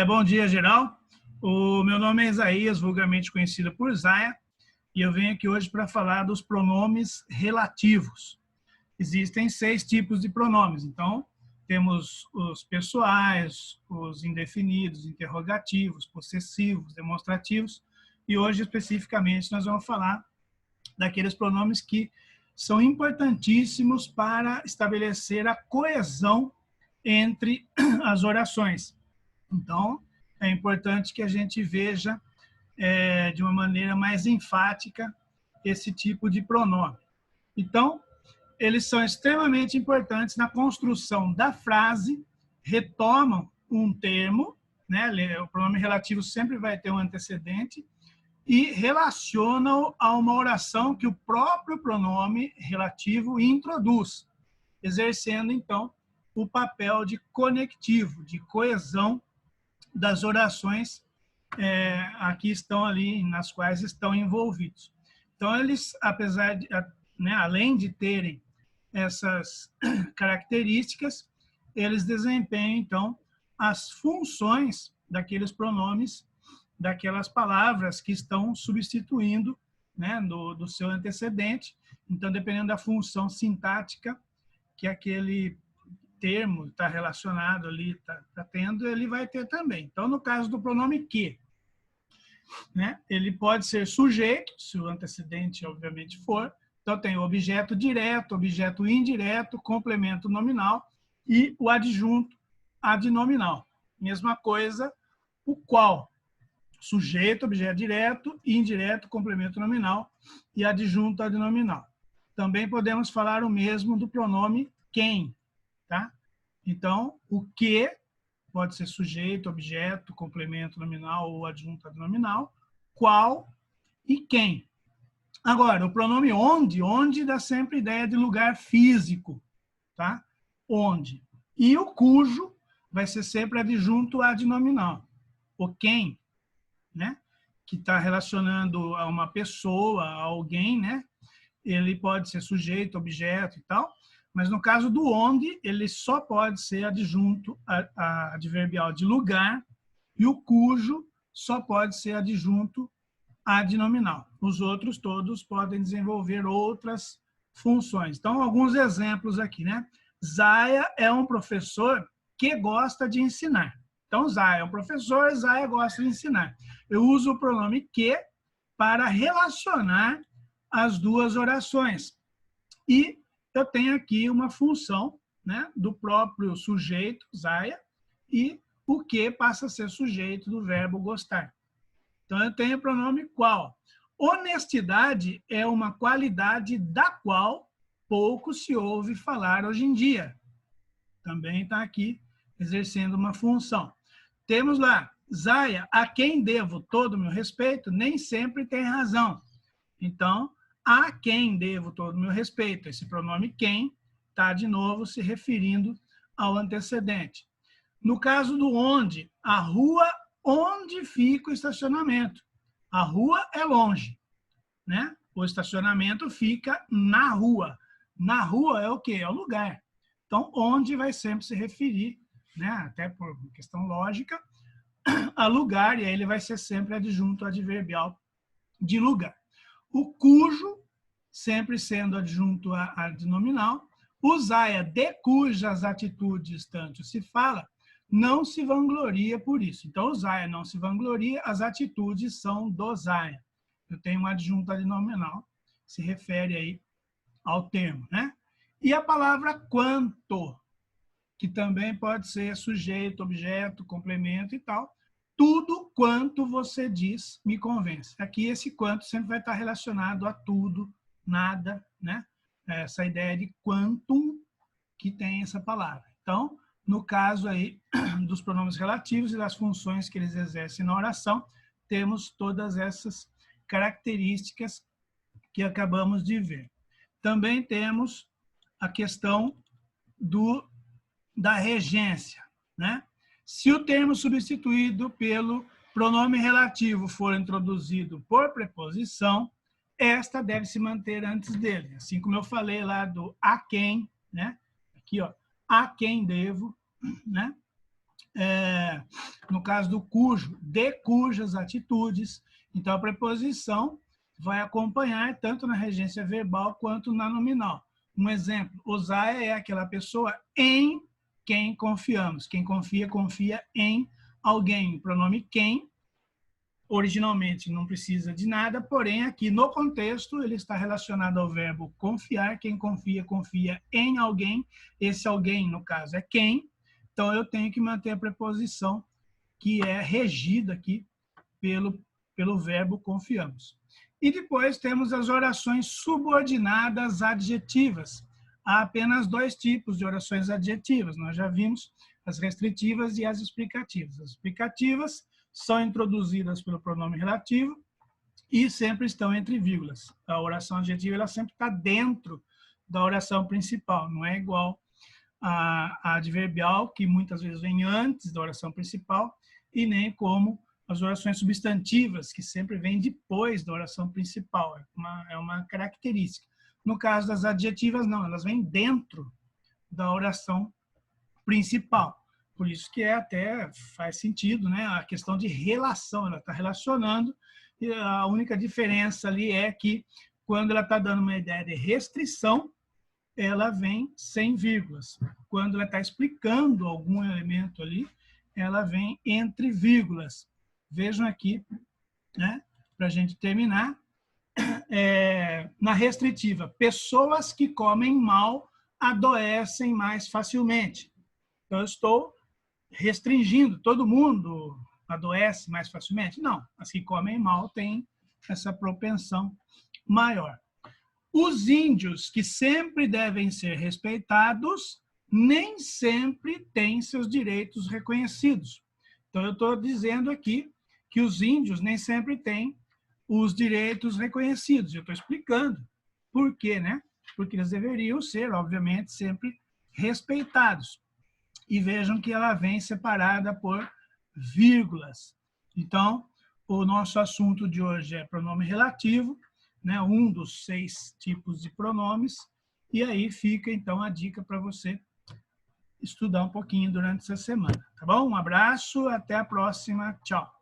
Bom dia, geral. O meu nome é Isaías, vulgarmente conhecido por Zaya, e eu venho aqui hoje para falar dos pronomes relativos. Existem 6 tipos de pronomes, então temos os pessoais, os indefinidos, interrogativos, possessivos, demonstrativos, e hoje especificamente nós vamos falar daqueles pronomes que são importantíssimos para estabelecer a coesão entre as orações. Então, é importante que a gente veja de uma maneira mais enfática esse tipo de pronome. Então, eles são extremamente importantes na construção da frase, retomam um termo, né? O pronome relativo sempre vai ter um antecedente, e relacionam a uma oração que o próprio pronome relativo introduz, exercendo, então, o papel de conectivo, de coesão das orações aqui estão ali, nas quais estão envolvidos. Então, eles, apesar de, né, além de terem essas características, eles desempenham, então, as funções daqueles pronomes, daquelas palavras que estão substituindo, né, do seu antecedente. Então, dependendo da função sintática que aquele termo está relacionado ali, está tendo, ele vai ter também. Então, no caso do pronome que, né, ele pode ser sujeito, se o antecedente, obviamente, for. Então, tem o objeto direto, objeto indireto, complemento nominal e o adjunto adnominal. Mesma coisa, o qual, sujeito, objeto direto, indireto, complemento nominal e adjunto adnominal. Também podemos falar o mesmo do pronome quem, tá? Então, o que pode ser sujeito, objeto, complemento nominal ou adjunto adnominal, qual e quem. Agora, o pronome onde dá sempre ideia de lugar físico, tá? Onde. E o cujo vai ser sempre adjunto adnominal. O quem, né? Que está relacionando a uma pessoa, a alguém, né? Ele pode ser sujeito, objeto e tal, mas no caso do onde, ele só pode ser adjunto adverbial de lugar e o cujo só pode ser adjunto adnominal. Os outros todos podem desenvolver outras funções. Então, alguns exemplos aqui, né? Zaya é um professor que gosta de ensinar. Então, Zaya é um professor, Zaya gosta de ensinar. Eu uso o pronome que para relacionar as duas orações. E eu tenho aqui uma função, né, do próprio sujeito, Zaya, e o que passa a ser sujeito do verbo gostar. Então, eu tenho o pronome qual. Honestidade é uma qualidade da qual pouco se ouve falar hoje em dia. Também está aqui exercendo uma função. Temos lá, Zaya, a quem devo todo o meu respeito, nem sempre tem razão. Então, a quem devo todo o meu respeito. Esse pronome quem está, de novo, se referindo ao antecedente. No caso do onde, a rua onde fica o estacionamento. A rua é longe, né? O estacionamento fica na rua. Na rua é o quê? É o lugar. Então, onde vai sempre se referir, né? Até por questão lógica, a lugar, e aí ele vai ser sempre adjunto adverbial de lugar. O cujo, sempre sendo adjunto adnominal, o Zaya, de cujas atitudes tanto se fala, não se vangloria por isso. Então, o Zaya não se vangloria, as atitudes são do Zaya. Eu tenho um adjunto adnominal, se refere aí ao termo, né? E a palavra quanto, que também pode ser sujeito, objeto, complemento e tal. Tudo quanto você diz me convence. Aqui esse quanto sempre vai estar relacionado a tudo, nada, né? Essa ideia de quantum que tem essa palavra. Então, no caso aí dos pronomes relativos e das funções que eles exercem na oração, temos todas essas características que acabamos de ver. Também temos a questão da regência, né? Se o termo substituído pelo pronome relativo for introduzido por preposição, esta deve se manter antes dele. Assim como eu falei lá do a quem, né? Aqui, ó, a quem devo, né? No caso do cujo, de cujas atitudes. Então, a preposição vai acompanhar tanto na regência verbal quanto na nominal. Um exemplo, Osaia é aquela pessoa em quem confiamos. Quem confia, confia em alguém. O pronome quem, originalmente, não precisa de nada, porém, aqui no contexto, ele está relacionado ao verbo confiar. Quem confia, confia em alguém. Esse alguém, no caso, é quem. Então, eu tenho que manter a preposição que é regida aqui pelo verbo confiamos. E depois temos as orações subordinadas adjetivas. Há apenas dois tipos de orações adjetivas. Nós já vimos as restritivas e as explicativas. As explicativas são introduzidas pelo pronome relativo e sempre estão entre vírgulas. A oração adjetiva ela sempre está dentro da oração principal, não é igual a adverbial, que muitas vezes vem antes da oração principal, e nem como as orações substantivas, que sempre vêm depois da oração principal. É uma característica. No caso das adjetivas, não, elas vêm dentro da oração principal. Por isso que até faz sentido, né? A questão de relação, ela está relacionando, e a única diferença ali é que quando ela está dando uma ideia de restrição, ela vem sem vírgulas. Quando ela está explicando algum elemento ali, ela vem entre vírgulas. Vejam aqui, né, para a gente terminar, na restritiva, pessoas que comem mal adoecem mais facilmente. Então, eu estou restringindo, todo mundo adoece mais facilmente? Não, as que comem mal têm essa propensão maior. Os índios, que sempre devem ser respeitados, nem sempre têm seus direitos reconhecidos. Então, eu estou dizendo aqui que os índios nem sempre têm os direitos reconhecidos. Eu estou explicando por quê, né? Porque eles deveriam ser, obviamente, sempre respeitados. E vejam que ela vem separada por vírgulas. Então, o nosso assunto de hoje é pronome relativo, né? Um dos 6 tipos de pronomes. E aí fica, então, a dica para você estudar um pouquinho durante essa semana. Tá bom? Um abraço, até a próxima. Tchau.